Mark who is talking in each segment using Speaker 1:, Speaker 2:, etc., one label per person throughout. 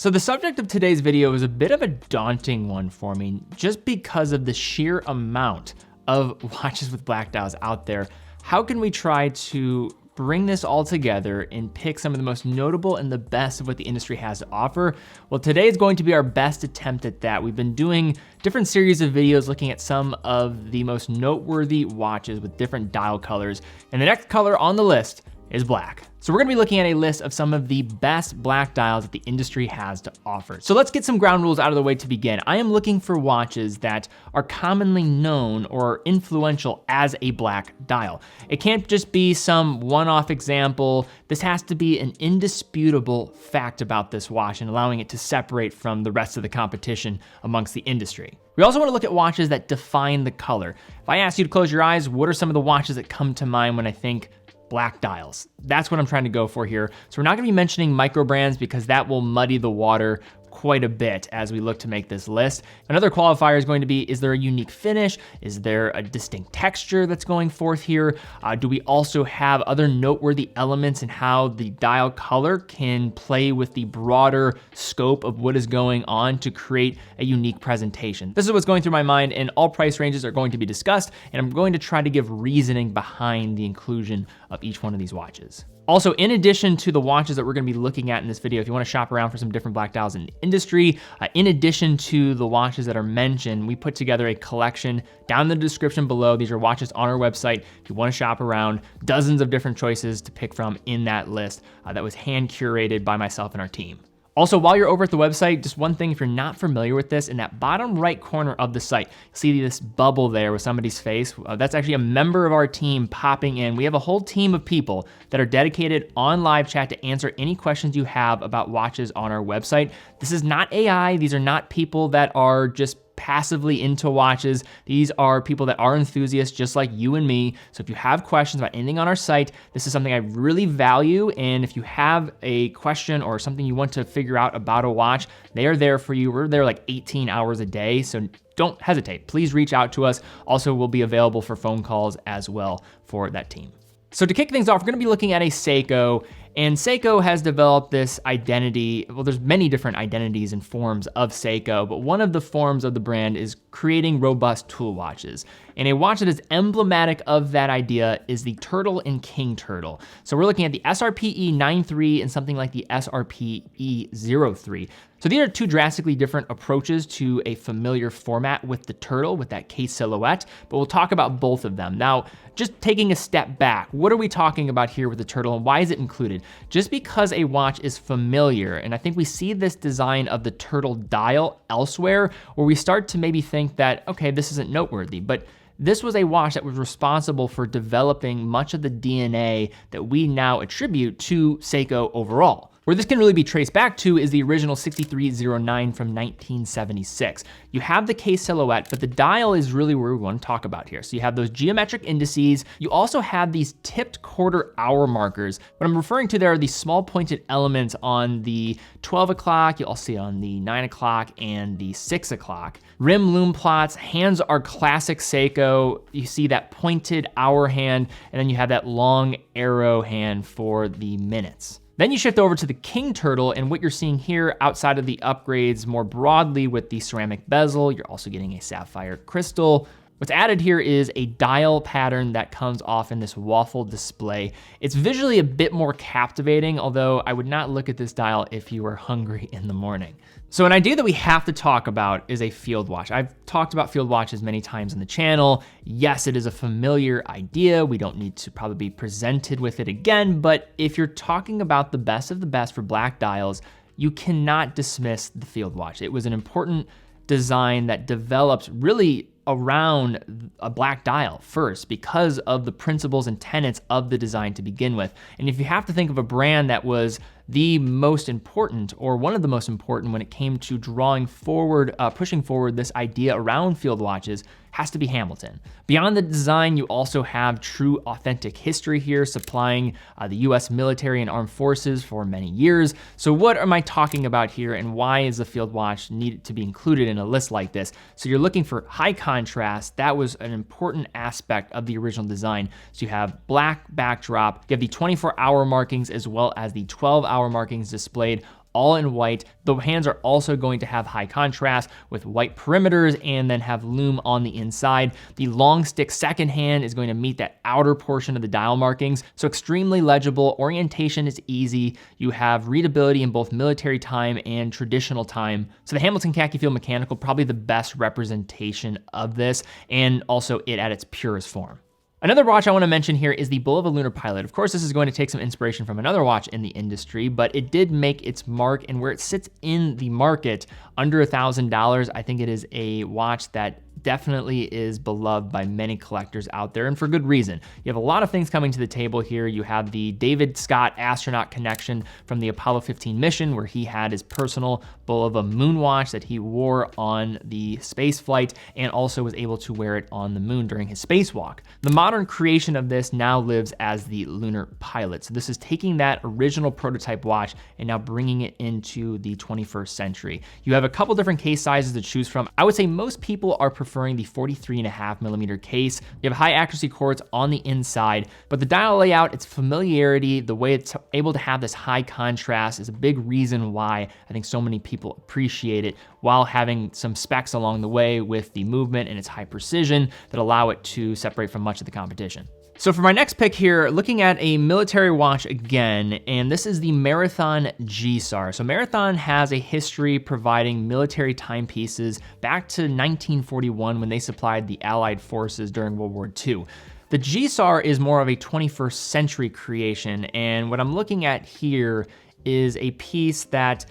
Speaker 1: So the subject of today's video is a bit of a daunting one for me, just because of the sheer amount of watches with black dials out there. How can we try to bring this all together and pick some of the most notable and the best of what the industry has to offer? Well, today is going to be our best attempt at that. We've been doing different series of videos looking at some of the most noteworthy watches with different dial colors, and the next color on the list is black. So we're gonna be looking at a list of some of the best black dials that the industry has to offer. So let's get some ground rules out of the way to begin. I am looking for watches that are commonly known or influential as a black dial. It can't just be some one-off example. This has to be an indisputable fact about this watch and allowing it to separate from the rest of the competition amongst the industry. We also wanna look at watches that define the color. If I ask you to close your eyes, what are some of the watches that come to mind when I think black dials? That's what I'm trying to go for here. So we're not gonna be mentioning micro brands because that will muddy the water quite a bit as we look to make this list. Another qualifier is going to be, is there a unique finish? Is there a distinct texture that's going forth here? Do we also have other noteworthy elements in how the dial color can play with the broader scope of what is going on to create a unique presentation? This is what's going through my mind, and all price ranges are going to be discussed, and I'm going to try to give reasoning behind the inclusion of each one of these watches. Also, in addition to the watches that we're gonna be looking at in this video, if you wanna shop around for some different black dials in the industry, in addition to the watches that are mentioned, we put together a collection down in the description below. These are watches on our website. If you wanna shop around, dozens of different choices to pick from in that list that was hand curated by myself and our team. Also, while you're over at the website, just one thing, if you're not familiar with this, in that bottom right corner of the site, you'll see this bubble there with somebody's face. That's actually a member of our team popping in. We have a whole team of people that are dedicated on live chat to answer any questions you have about watches on our website. This is not AI. These are not people that are just passively into watches. These are people that are enthusiasts just like you and me. So if you have questions about anything on our site, this is something I really value. And if you have a question or something you want to figure out about a watch, they are there for you. We're there like 18 hours a day. So don't hesitate. Please reach out to us. Also, we'll be available for phone calls as well for that team. So to kick things off, we're gonna be looking at a Seiko, and Seiko has developed this identity. Well, there's many different identities and forms of Seiko, but one of the forms of the brand is creating robust tool watches. And a watch that is emblematic of that idea is the Turtle and King Turtle. So we're looking at the SRPE 93 and something like the SRPE 03. So these are two drastically different approaches to a familiar format with the turtle, with that case silhouette, but we'll talk about both of them. Now, just taking a step back, what are we talking about here with the turtle and why is it included? Just because a watch is familiar, and I think we see this design of the turtle dial elsewhere, where we start to maybe think that, okay, this isn't noteworthy, but this was a watch that was responsible for developing much of the DNA that we now attribute to Seiko overall. Where this can really be traced back to is the original 6309 from 1976. You have the case silhouette, but the dial is really where we want to talk about here. So you have those geometric indices. You also have these tipped quarter hour markers. What I'm referring to there are these small pointed elements on the 12 o'clock, you'll also see on the 9 o'clock and the 6 o'clock. Rim loom plots, hands are classic Seiko. You see that pointed hour hand, and then you have that long arrow hand for the minutes. Then you shift over to the King Turtle, and what you're seeing here outside of the upgrades more broadly with the ceramic bezel, you're also getting a sapphire crystal. What's added here is a dial pattern that comes off in this waffle display. It's visually a bit more captivating, although I would not look at this dial if you were hungry in the morning. So an idea that we have to talk about is a field watch. I've talked about field watches many times on the channel. Yes, it is a familiar idea. We don't need to probably be presented with it again, but if you're talking about the best of the best for black dials, you cannot dismiss the field watch. It was an important design that developed really around a black dial first because of the principles and tenets of the design to begin with. And if you have to think of a brand that was the most important or one of the most important when it came to drawing forward, pushing forward this idea around field watches, has to be Hamilton. Beyond the design, you also have true authentic history here, supplying the US military and armed forces for many years. So what am I talking about here, and why is the field watch needed to be included in a list like this? So you're looking for high contrast. That was an important aspect of the original design. So you have black backdrop, you have the 24-hour markings as well as the 12-hour markings displayed all in white. The hands are also going to have high contrast with white perimeters and then have lume on the inside. The long stick second hand is going to meet that outer portion of the dial markings. So extremely legible, orientation is easy. You have readability in both military time and traditional time. So the Hamilton Khaki Field Mechanical, probably the best representation of this, and also it at its purest form. Another watch I want to mention here is the Bulova Lunar Pilot. Of course, this is going to take some inspiration from another watch in the industry, but it did make its mark, and where it sits in the market under $1,000, I think it is a watch that definitely is beloved by many collectors out there, and for good reason. You have a lot of things coming to the table here. You have the David Scott astronaut connection from the Apollo 15 mission, where he had his personal Bulova moon watch that he wore on the space flight and also was able to wear it on the moon during his spacewalk. The modern creation of this now lives as the Lunar Pilot. So this is taking that original prototype watch and now bringing it into the 21st century. You have a couple different case sizes to choose from. I would say most people are preferring the 43.5mm case. You have high accuracy cords on the inside, but the dial layout, its familiarity, the way it's able to have this high contrast is a big reason why I think so many people appreciate it, while having some specs along the way with the movement and its high precision that allow it to separate from much of the competition. So for my next pick here, looking at a military watch again, and this is the Marathon GSAR. So Marathon has a history providing military timepieces back to 1941 when they supplied the Allied forces during World War II. The GSAR is more of a 21st century creation, and what I'm looking at here is a piece that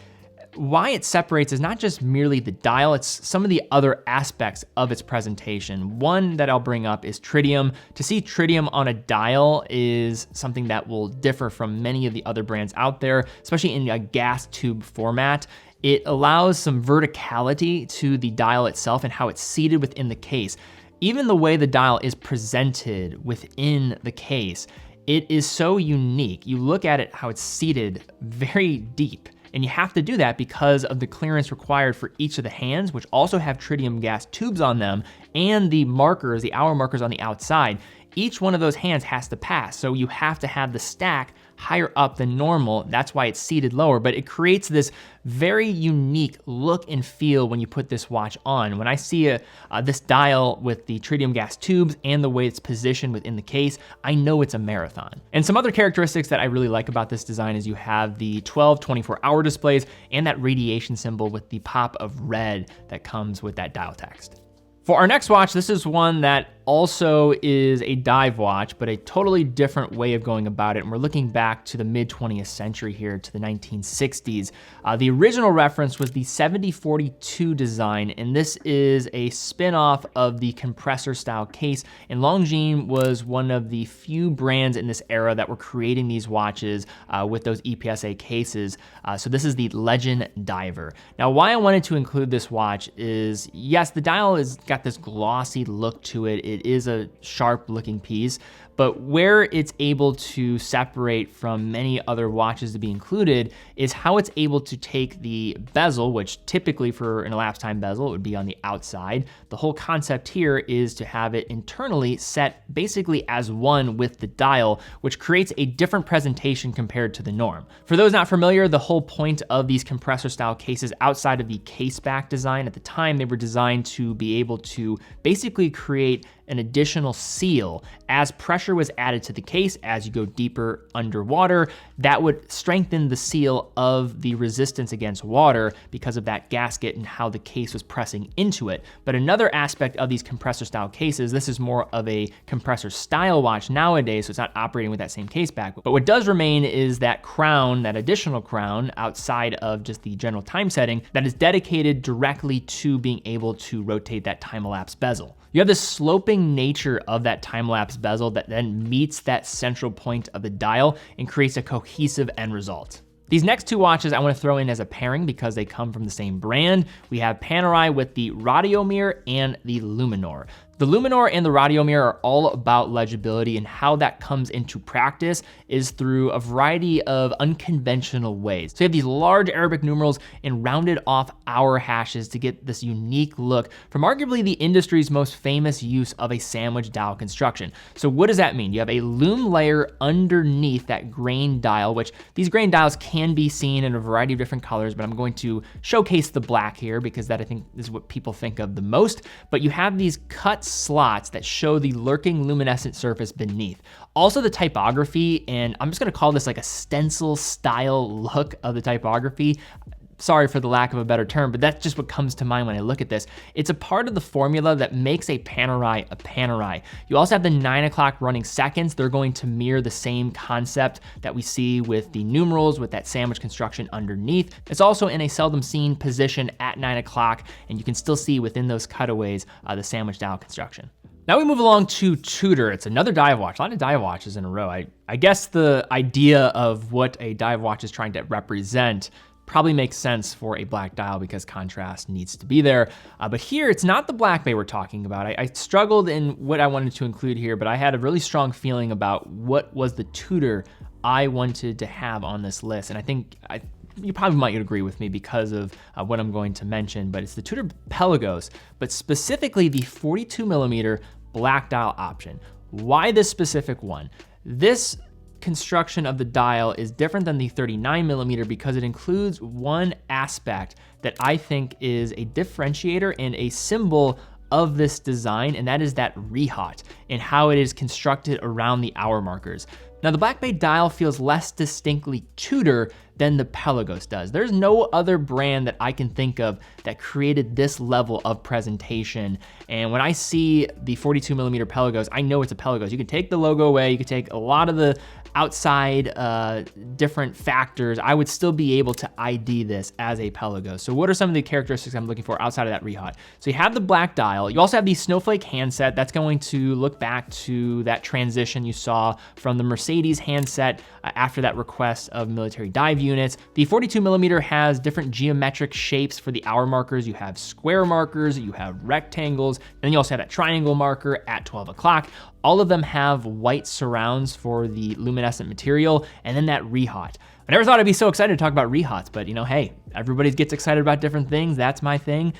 Speaker 1: why it separates is not just merely the dial, it's some of the other aspects of its presentation. One that I'll bring up is tritium. To see tritium on a dial is something that will differ from many of the other brands out there, especially in a gas tube format. It allows some verticality to the dial itself and how it's seated within the case. Even the way the dial is presented within the case, it is so unique. You look at it, how it's seated very deep. And you have to do that because of the clearance required for each of the hands, which also have tritium gas tubes on them, and the markers, the hour markers on the outside. Each one of those hands has to pass. So you have to have the stack higher up than normal. That's why it's seated lower, but it creates this very unique look and feel when you put this watch on. When I see this dial with the tritium gas tubes and the way it's positioned within the case, I know it's a Marathon. And some other characteristics that I really like about this design is you have the 12 24-hour displays and that radiation symbol with the pop of red that comes with that dial text. For our next watch, this is one that also is a dive watch, but a totally different way of going about it. And we're looking back to the mid 20th century here, to the 1960s. The original reference was the 7042 design, and this is a spin-off of the compressor style case. And Longines was one of the few brands in this era that were creating these watches with those EPSA cases. So this is the Legend Diver. Now, why I wanted to include this watch is, yes, the dial has got this glossy look to it. It is a sharp looking piece, but where it's able to separate from many other watches to be included is how it's able to take the bezel, which typically for an elapsed time bezel, it would be on the outside. The whole concept here is to have it internally set basically as one with the dial, which creates a different presentation compared to the norm. For those not familiar, the whole point of these compressor style cases outside of the case back design at the time, they were designed to be able to basically create an additional seal as pressure was added to the case as you go deeper underwater. That would strengthen the seal of the resistance against water because of that gasket and how the case was pressing into it. But another aspect of these compressor style cases, this is more of a compressor style watch nowadays, so it's not operating with that same case back. But what does remain is that crown, that additional crown outside of just the general time setting that is dedicated directly to being able to rotate that time-elapsed bezel. You have this sloping nature of that time-lapse bezel that then meets that central point of the dial and creates a cohesive end result. These next two watches I want to throw in as a pairing because they come from the same brand. We have Panerai with the Radiomir and the Luminor. The Luminor and the Radiomir are all about legibility, and how that comes into practice is through a variety of unconventional ways. So you have these large Arabic numerals and rounded off hour hashes to get this unique look from arguably the industry's most famous use of a sandwich dial construction. So what does that mean? You have a lume layer underneath that grain dial, which these grain dials can be seen in a variety of different colors, but I'm going to showcase the black here because that I think is what people think of the most. But you have these cut slots that show the lurking luminescent surface beneath. Also the typography, and I'm just gonna call this like a stencil style look of the typography. Sorry for the lack of a better term, but that's just what comes to mind when I look at this. It's a part of the formula that makes a Panerai a Panerai. You also have the 9 o'clock running seconds. They're going to mirror the same concept that we see with the numerals with that sandwich construction underneath. It's also in a seldom seen position at 9 o'clock, and you can still see within those cutaways the sandwich dial construction. Now we move along to Tudor. It's another dive watch, a lot of dive watches in a row. I guess the idea of what a dive watch is trying to represent probably makes sense for a black dial because contrast needs to be there. But here, it's not the Blancpain we're talking about. I struggled in what I wanted to include here, but I had a really strong feeling about what was the Tudor I wanted to have on this list. And I think you probably might agree with me because of what I'm going to mention, but it's the Tudor Pelagos, but specifically the 42mm black dial option. Why this specific one? This construction of the dial is different than the 39mm because it includes one aspect that I think is a differentiator and a symbol of this design, and that is that rehaut and how it is constructed around the hour markers. Now the Blancpain dial feels less distinctly Tudor than the Pelagos does. There's no other brand that I can think of that created this level of presentation. And when I see the 42mm Pelagos, I know it's a Pelagos. You can take the logo away, you can take a lot of the outside different factors. I would still be able to ID this as a Pelagos. So what are some of the characteristics I'm looking for outside of that rehaut? So you have the black dial. You also have the snowflake handset. That's going to look back to that transition you saw from the Mercedes handset after that request of military dive units. The 42mm has different geometric shapes for the hour markers. You have square markers, you have rectangles, and then you also have that triangle marker at 12 o'clock. All of them have white surrounds for the luminescent material, and then that rehaut. I never thought I'd be so excited to talk about rehauts, but you know, hey, everybody gets excited about different things. That's my thing.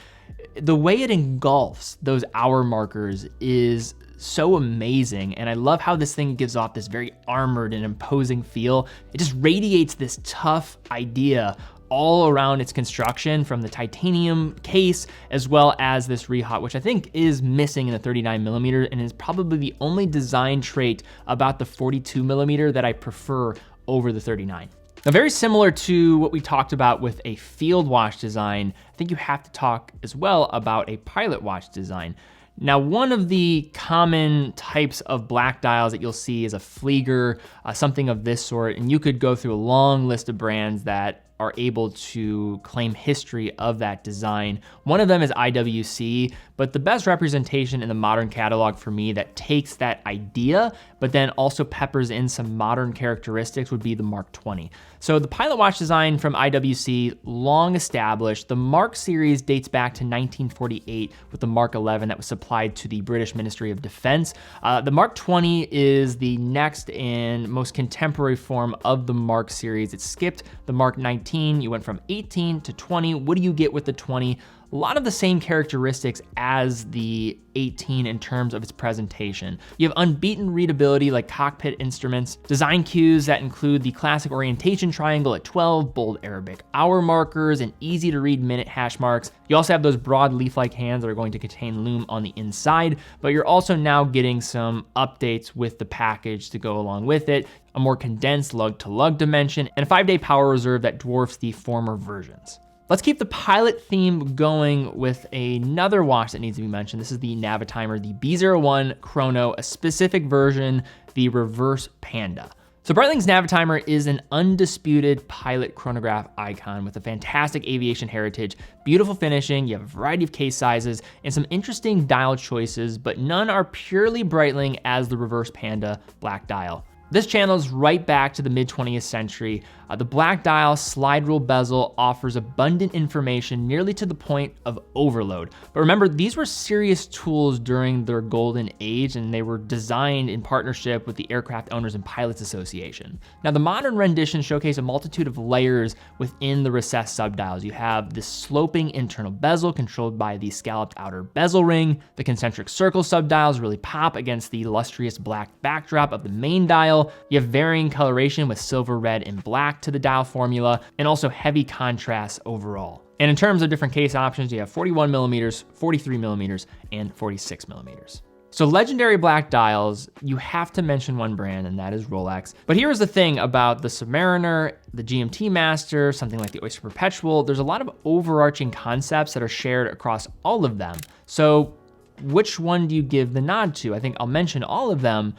Speaker 1: The way it engulfs those hour markers is so amazing, and I love how this thing gives off this very armored and imposing feel. It just radiates this tough idea all around its construction, from the titanium case as well as this rehaut, which I think is missing in the 39mm and is probably the only design trait about the 42mm that I prefer over the 39. Now, very similar to what we talked about with a field watch design, I think you have to talk as well about a pilot watch design. Now, one of the common types of black dials that you'll see is a Flieger, something of this sort, and you could go through a long list of brands that are able to claim history of that design. One of them is IWC, but the best representation in the modern catalog for me that takes that idea, but then also peppers in some modern characteristics would be the Mark 20. So the pilot watch design from IWC, long established. The Mark series dates back to 1948 with the Mark 11 that was supplied to the British Ministry of Defense. The Mark 20 is the next and most contemporary form of the Mark series. It skipped the Mark 19. You went from 18 to 20. What do you get with the 20? A lot of the same characteristics as the 18 in terms of its presentation. You have unbeaten readability like cockpit instruments, design cues that include the classic orientation triangle at 12, bold Arabic hour markers, and easy to read minute hash marks. You also have those broad leaf-like hands that are going to contain lume on the inside, but you're also now getting some updates with the package to go along with it, a more condensed lug-to-lug dimension, and a 5-day power reserve that dwarfs the former versions. Let's keep the pilot theme going with another watch that needs to be mentioned. This is the Navitimer, the B01 Chrono, a specific version, the Reverse Panda. So Breitling's Navitimer is an undisputed pilot chronograph icon with a fantastic aviation heritage, beautiful finishing, you have a variety of case sizes, and some interesting dial choices, but none are purely Breitling as the Reverse Panda black dial. This channels right back to the mid-20th century. The black dial slide rule bezel offers abundant information nearly to the point of overload. But remember, these were serious tools during their golden age, and they were designed in partnership with the Aircraft Owners and Pilots Association. Now, the modern renditions showcase a multitude of layers within the recessed subdials. You have this sloping internal bezel controlled by the scalloped outer bezel ring. The concentric circle subdials really pop against the illustrious black backdrop of the main dial. You have varying coloration with silver, red, and black to the dial formula, and also heavy contrast overall. And in terms of different case options, you have 41 millimeters, 43 millimeters, and 46 millimeters. So legendary black dials, you have to mention one brand, and that is Rolex. But here's the thing about the Submariner, the GMT Master, something like the Oyster Perpetual, there's a lot of overarching concepts that are shared across all of them. So which one do you give the nod to? I think I'll mention all of them,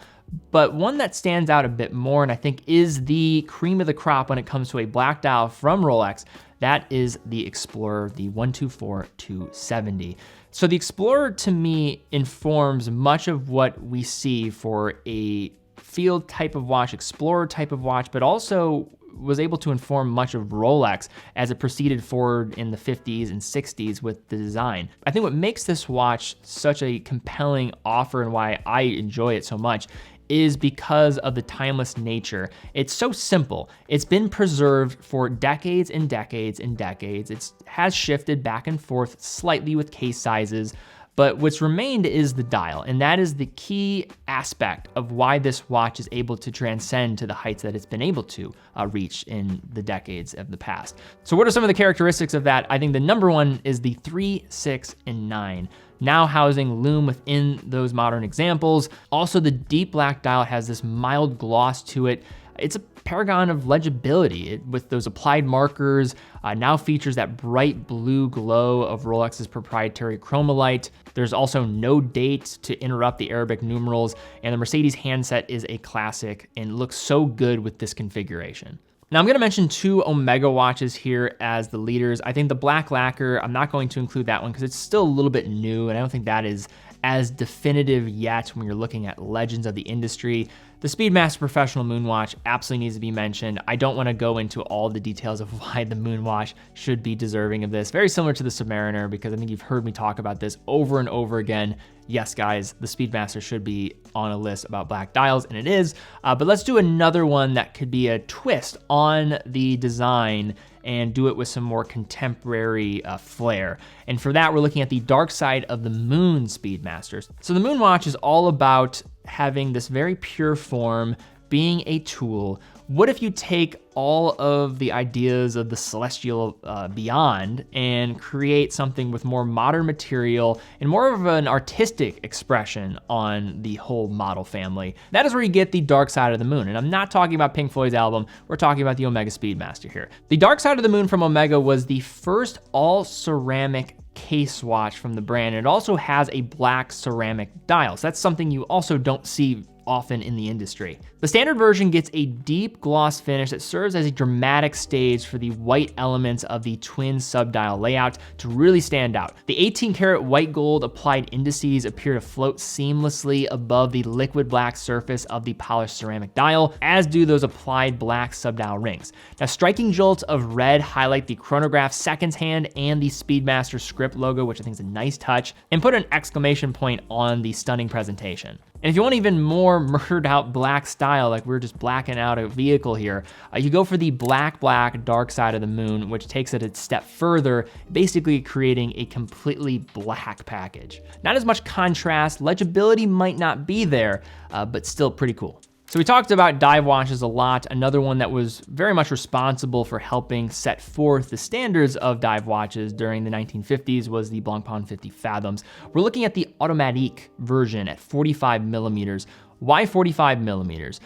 Speaker 1: but one that stands out a bit more, and I think is the cream of the crop when it comes to a black dial from Rolex, that is the Explorer, the 124-270. So the Explorer, to me, informs much of what we see for a field type of watch, Explorer type of watch, but also was able to inform much of Rolex as it proceeded forward in the 50s and 60s with the design. I think what makes this watch such a compelling offer and why I enjoy it so much is because of the timeless nature. It's so simple. It's been preserved for decades and decades and decades. It has shifted back and forth slightly with case sizes, but what's remained is the dial, and that is the key aspect of why this watch is able to transcend to the heights that it's been able to reach in the decades of the past. So what are some of the characteristics of that? I think the number one is the 3, 6, and 9. Now housing lume within those modern examples. Also, the deep black dial has this mild gloss to it. It's a paragon of legibility with those applied markers. Now features that bright blue glow of Rolex's proprietary chromolite. There's also no date to interrupt the Arabic numerals, and the Mercedes handset is a classic and looks so good with this configuration. Now I'm gonna mention 2 Omega watches here as the leaders. I think the black lacquer, I'm not going to include that one because it's still a little bit new, and I don't think that is as definitive yet when you're looking at legends of the industry. The Speedmaster Professional Moonwatch absolutely needs to be mentioned. I don't want to go into all the details of why the Moonwatch should be deserving of this. Very similar to the Submariner, because I think you've heard me talk about this over and over again. Yes, guys, the Speedmaster should be on a list about black dials, and it is. But let's do another one that could be a twist on the design and do it with some more contemporary flair. And for that, we're looking at the Dark Side of the Moon Speedmasters. So the Moonwatch is all about having this very pure form, being a tool. What if you take all of the ideas of the celestial beyond and create something with more modern material and more of an artistic expression on the whole model family? That is where you get the Dark Side of the Moon. And I'm not talking about Pink Floyd's album, we're talking about the Omega Speedmaster here. The Dark Side of the Moon from Omega was the first all ceramic case watch from the brand. It also has a black ceramic dial. So that's something you also don't see often in the industry. The standard version gets a deep gloss finish that serves as a dramatic stage for the white elements of the twin subdial layout to really stand out. The 18 karat white gold applied indices appear to float seamlessly above the liquid black surface of the polished ceramic dial, as do those applied black subdial rings. Now, striking jolts of red highlight the chronograph seconds hand and the Speedmaster script logo, which I think is a nice touch, and put an exclamation point on the stunning presentation. And if you want even more murdered out black style, like we're just blacking out a vehicle here, you go for the black Dark Side of the Moon, which takes it a step further, basically creating a completely black package. Not as much contrast, legibility might not be there, but still pretty cool. So we talked about dive watches a lot. Another one that was very much responsible for helping set forth the standards of dive watches during the 1950s was the Blancpain 50 Fathoms. We're looking at the automatique version at 45 millimeters. Why 45 millimeters?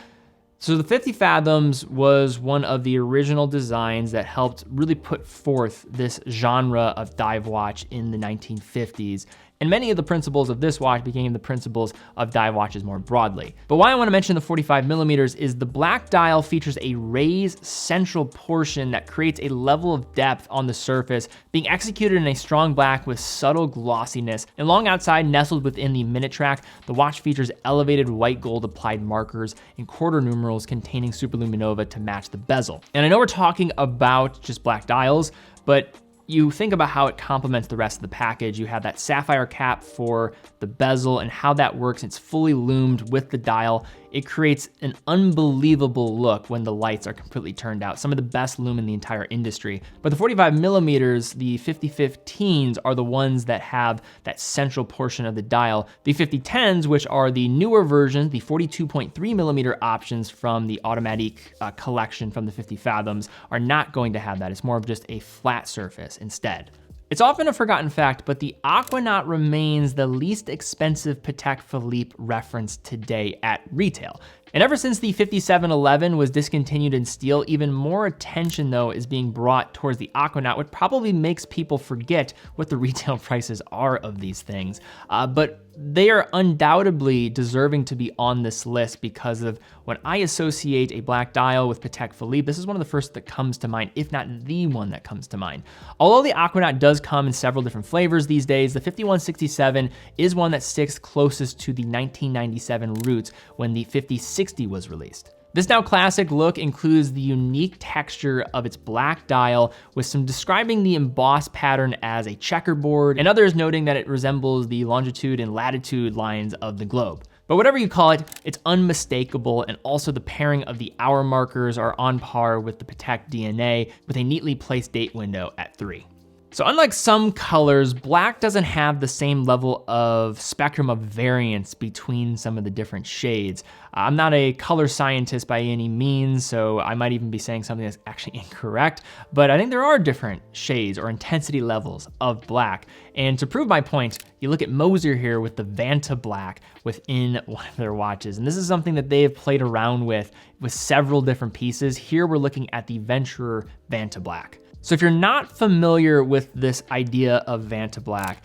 Speaker 1: So the 50 Fathoms was one of the original designs that helped really put forth this genre of dive watch in the 1950s. And many of the principles of this watch became the principles of dive watches more broadly. But why I want to mention the 45mm is the black dial features a raised central portion that creates a level of depth on the surface, being executed in a strong black with subtle glossiness. And long outside, nestled within the minute track, the watch features elevated white gold applied markers and quarter numerals containing superluminova to match the bezel. And I know we're talking about just black dials, but you think about how it complements the rest of the package. You have that sapphire cap for the bezel and how that works. It's fully loomed with the dial. It creates an unbelievable look when the lights are completely turned out. Some of the best lume in the entire industry. But the 45mm, the 5015s are the ones that have that central portion of the dial. The 5010s, which are the newer versions, the 42.3mm options from the automatic collection from the 50 Fathoms, are not going to have that. It's more of just a flat surface instead. It's often a forgotten fact, but the Aquanaut remains the least expensive Patek Philippe reference today at retail. And ever since the 5711 was discontinued in steel, even more attention though is being brought towards the Aquanaut, which probably makes people forget what the retail prices are of these things. But they are undoubtedly deserving to be on this list because of when I associate a black dial with Patek Philippe, this is one of the first that comes to mind, if not the one that comes to mind. Although the Aquanaut does come in several different flavors these days, the 5167 is one that sticks closest to the 1997 roots when the 5060 was released. This now classic look includes the unique texture of its black dial, with some describing the embossed pattern as a checkerboard, and others noting that it resembles the longitude and latitude lines of the globe. But whatever you call it, it's unmistakable, and also the pairing of the hour markers are on par with the Patek dchannay, with a neatly placed date window at 3. So unlike some colors, black doesn't have the same level of spectrum of variance between some of the different shades. I'm not a color scientist by any means, so I might even be saying something that's actually incorrect, but I think there are different shades or intensity levels of black. And to prove my point, you look at Moser here with the Vanta Black within one of their watches. And this is something that they have played around with several different pieces. Here we're looking at the Venturer Vanta Black. So if you're not familiar with this idea of Vanta Black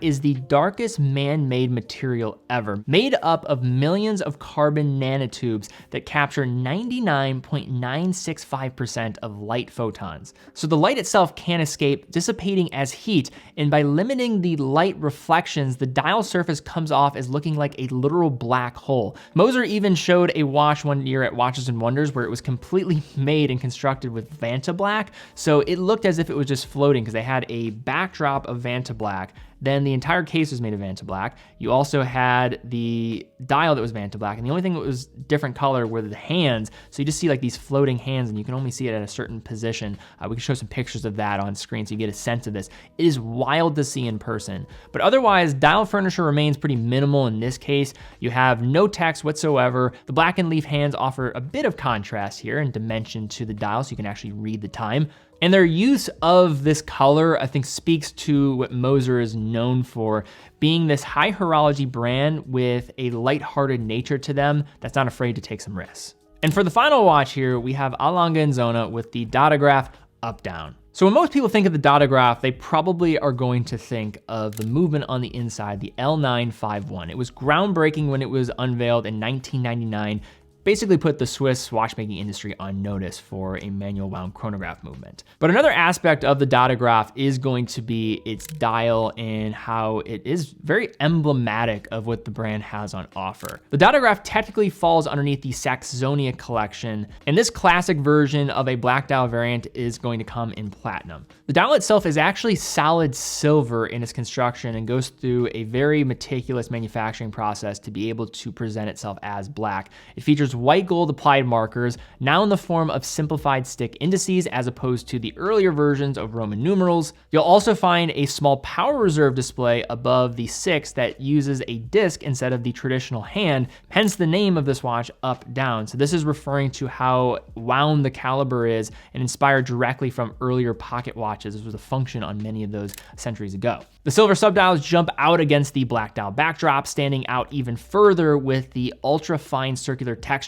Speaker 1: is the darkest man-made material ever, made up of millions of carbon nanotubes that capture 99.965% of light photons. So the light itself can't escape, dissipating as heat, and by limiting the light reflections, the dial surface comes off as looking like a literal black hole. Moser even showed a watch one year at Watches and Wonders where it was completely made and constructed with Vanta Black, so it looked as if it was just floating because they had a backdrop of Vanta Black. Then the entire case was made of Vanta Black. You also had the dial that was Vanta Black, and the only thing that was different color were the hands. So you just see like these floating hands, and you can only see it at a certain position. We can show some pictures of that on screen so you get a sense of this. It is wild to see in person. But otherwise, dial furniture remains pretty minimal in this case. You have no text whatsoever. The black and leaf hands offer a bit of contrast here and dimension to the dial so you can actually read the time. And their use of this color, I think, speaks to what Moser is known for, being this high horology brand with a lighthearted nature to them that's not afraid to take some risks. And for the final watch here, we have a Lange Sohne with the Datograph up-down. So when most people think of the Datograph, they probably are going to think of the movement on the inside, the L951. It was groundbreaking when it was unveiled in 1999. Basically put the Swiss watchmaking industry on notice for a manual wound chronograph movement. But another aspect of the Datograph is going to be its dial and how it is very emblematic of what the brand has on offer. The Datograph technically falls underneath the Saxonia collection, and this classic version of a black dial variant is going to come in platinum. The dial itself is actually solid silver in its construction and goes through a very meticulous manufacturing process to be able to present itself as black. It features white gold applied markers, now in the form of simplified stick indices as opposed to the earlier versions of Roman numerals. You'll also find a small power reserve display above the 6 that uses a disc instead of the traditional hand, hence the name of this watch, up down. So this is referring to how wound the caliber is and inspired directly from earlier pocket watches. This was a function on many of those centuries ago. The silver subdials jump out against the black dial backdrop, standing out even further with the ultra fine circular texture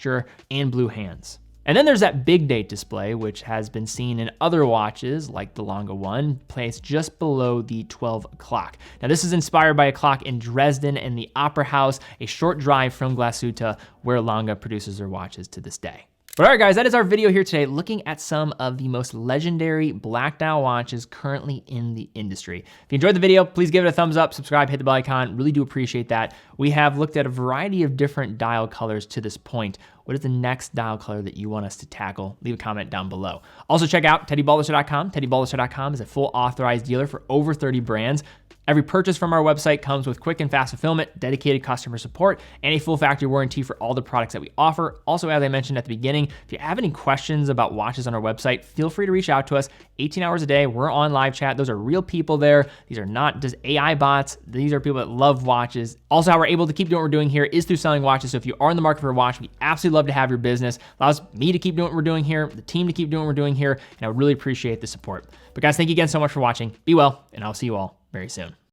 Speaker 1: and blue hands. And then there's that big date display, which has been seen in other watches like the Lange One, placed just below the 12 o'clock. Now this is inspired by a clock in Dresden and the Opera House, a short drive from Glashütte, where Lange produces their watches to this day. But all right, guys, that is our video here today, looking at some of the most legendary black dial watches currently in the industry. If you enjoyed the video, please give it a thumbs up, subscribe, hit the bell icon. Really do appreciate that. We have looked at a variety of different dial colors to this point. What is the next dial color that you want us to tackle? Leave a comment down below. Also check out teddyballister.com. Teddyballister.com is a full authorized dealer for over 30 brands. Every purchase from our website comes with quick and fast fulfillment, dedicated customer support, and a full factory warranty for all the products that we offer. Also, as I mentioned at the beginning, if you have any questions about watches on our website, feel free to reach out to us 18 hours a day. We're on live chat. Those are real people there. These are not just AI bots. These are people that love watches. Also, how we're able to keep doing what we're doing here is through selling watches. So if you are in the market for a watch, we absolutely love to have your business. Allows me to keep doing what we're doing here, the team to keep doing what we're doing here, and I would really appreciate the support. But guys, thank you again so much for watching. Be well, and I'll see you all very soon.